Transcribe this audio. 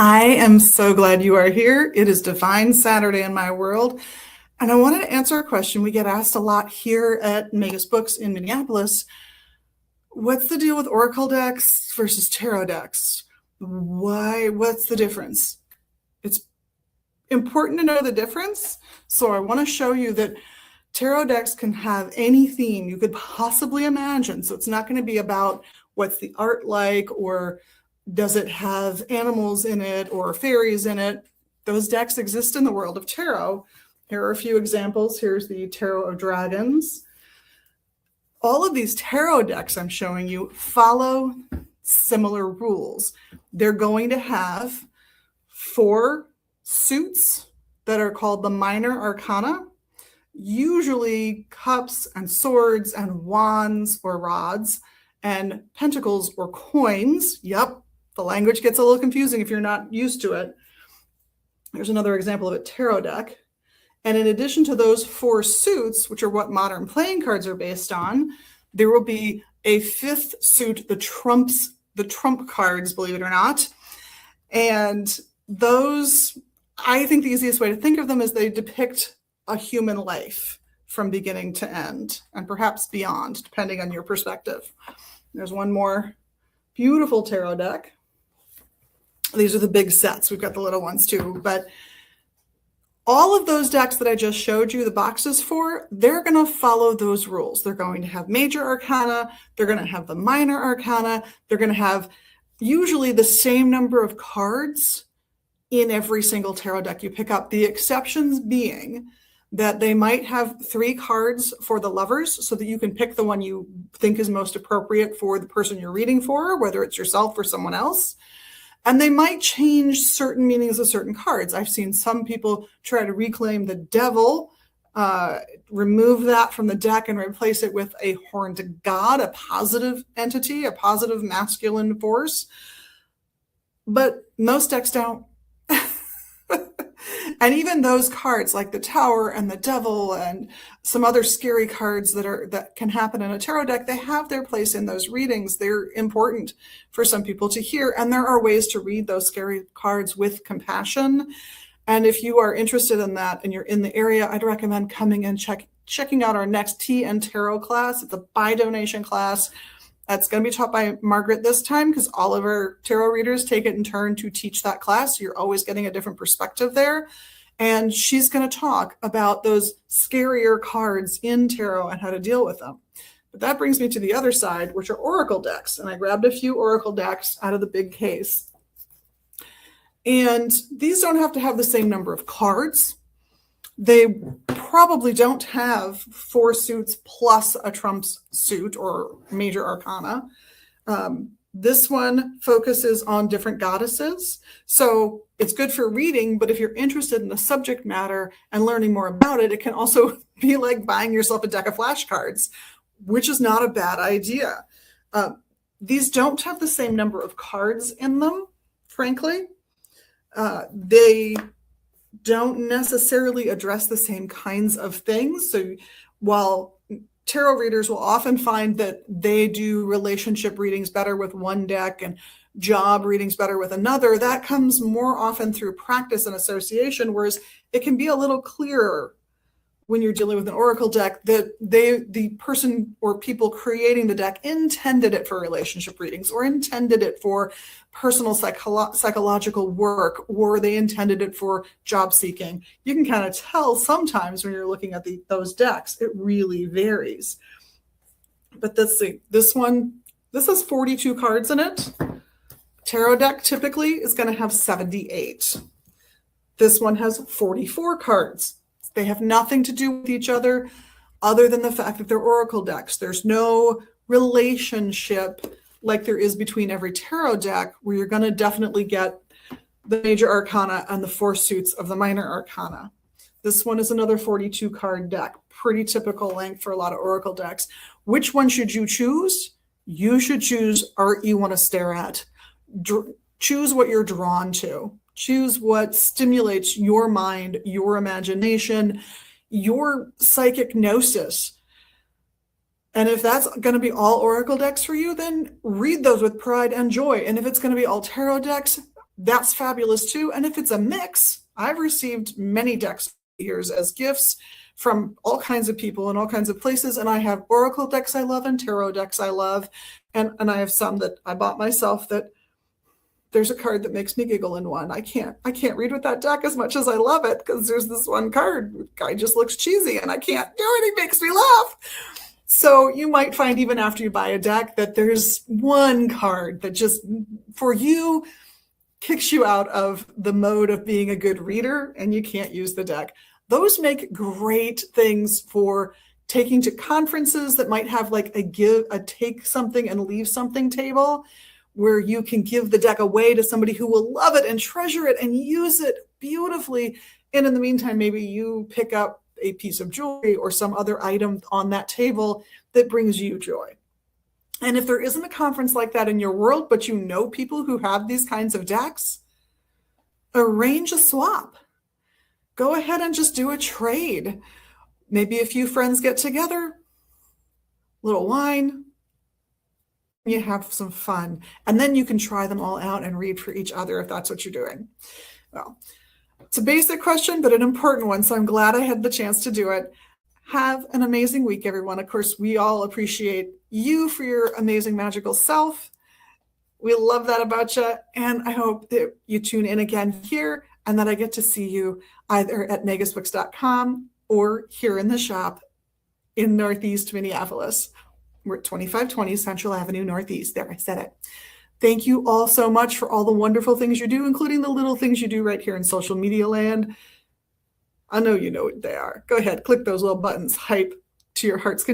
I am so glad you are here. It is Divine Saturday in my world. And I wanted to answer a question we get asked a lot here at Magus Books in Minneapolis. What's the deal with Oracle decks versus tarot decks? What's the difference? It's important to know the difference. So I want to show you that tarot decks can have any theme you could possibly imagine. So it's not going to be about what's the art like, or does it have animals in it or fairies in it. Those decks exist in the world of tarot. Here are a few examples. Here's the Tarot of Dragons. All of these tarot decks I'm showing you follow similar rules. They're going to have 4 suits that are called the minor arcana, usually cups and swords and wands or rods and pentacles or coins. Yep, the language gets a little confusing if you're not used to it. There's another example of a tarot deck. And in addition to those 4 suits, which are what modern playing cards are based on, there will be a 5th suit, the trump cards, believe it or not. And those, I think the easiest way to think of them is they depict a human life from beginning to end, and perhaps beyond, depending on your perspective. There's one more beautiful tarot deck. These are the big sets. We've got the little ones too, but all of those decks that I just showed you the boxes for, they're going to follow those rules. They're going to have major arcana. They're going to have the minor arcana. They're going to have usually the same number of cards in every single tarot deck you pick up. The exceptions being that they might have 3 cards for the lovers so that you can pick the one you think is most appropriate for the person you're reading for, whether it's yourself or someone else. And they might change certain meanings of certain cards. I've seen some people try to reclaim the devil, remove that from the deck and replace it with a horned god, a positive entity, a positive masculine force. But most decks don't. And even those cards like the Tower and the Devil and some other scary cards that can happen in a tarot deck, they have their place in those readings. They're important for some people to hear. And there are ways to read those scary cards with compassion. And if you are interested in that and you're in the area, I'd recommend coming and checking out our next Tea and Tarot class. It's a by donation class. That's going to be taught by Margaret this time because all of our tarot readers take it in turn to teach that class. So you're always getting a different perspective there. And she's going to talk about those scarier cards in tarot and how to deal with them. But that brings me to the other side, which are oracle decks. And I grabbed a few oracle decks out of the big case. And these don't have to have the same number of cards. They probably don't have 4 suits plus a trumps suit or major arcana. This one focuses on different goddesses. So it's good for reading, but if you're interested in the subject matter and learning more about it, it can also be like buying yourself a deck of flashcards, which is not a bad idea. These don't have the same number of cards in them, frankly. They don't necessarily address the same kinds of things. So while tarot readers will often find that they do relationship readings better with one deck and job readings better with another, that comes more often through practice and association, whereas it can be a little clearer when you're dealing with an oracle deck that the person or people creating the deck intended it for relationship readings or intended it for personal psychological work, or they intended it for job seeking. You can kind of tell sometimes when you're looking at those decks. It really varies. But let's see, this one, this has 42 cards in it. Tarot deck typically is going to have 78. This one has 44 cards. They have nothing to do with each other than the fact that they're oracle decks. There's no relationship like there is between every tarot deck, where you're going to definitely get the major arcana and the 4 suits of the minor arcana. This one is another 42 card deck, pretty typical length for a lot of oracle decks. Which one should you choose? You should choose art you want to stare at. Choose what you're drawn to. Choose what stimulates your mind, your imagination, your psychic gnosis. And if that's going to be all oracle decks for you, then read those with pride and joy. And if it's going to be all tarot decks, that's fabulous too. And if it's a mix, I've received many decks years as gifts from all kinds of people in all kinds of places. And I have Oracle decks I love and tarot decks I love. And I have some that I bought myself that there's a card that makes me giggle in one. I can't read with that deck as much as I love it because there's this one card. The guy just looks cheesy and I can't do it. He makes me laugh. So you might find even after you buy a deck that there's one card that just for you kicks you out of the mode of being a good reader and you can't use the deck. Those make great things for taking to conferences that might have like a take something and leave something table where you can give the deck away to somebody who will love it and treasure it and use it beautifully. And in the meantime, maybe you pick up a piece of jewelry or some other item on that table that brings you joy. And if there isn't a conference like that in your world, but you know people who have these kinds of decks, arrange a swap. Go ahead and just do a trade. Maybe a few friends get together, little wine, you have some fun. And then you can try them all out and read for each other if that's what you're doing. Well, it's a basic question, but an important one. So I'm glad I had the chance to do it. Have an amazing week, everyone. Of course, we all appreciate you for your amazing magical self. We love that about you. And I hope that you tune in again here and that I get to see you either at magusbooks.com or here in the shop in Northeast Minneapolis. We're at 2520 Central Avenue Northeast. There, I said it. Thank you all so much for all the wonderful things you do, including the little things you do right here in social media land. I know you know what they are. Go ahead, click those little buttons, hype to your heart's content.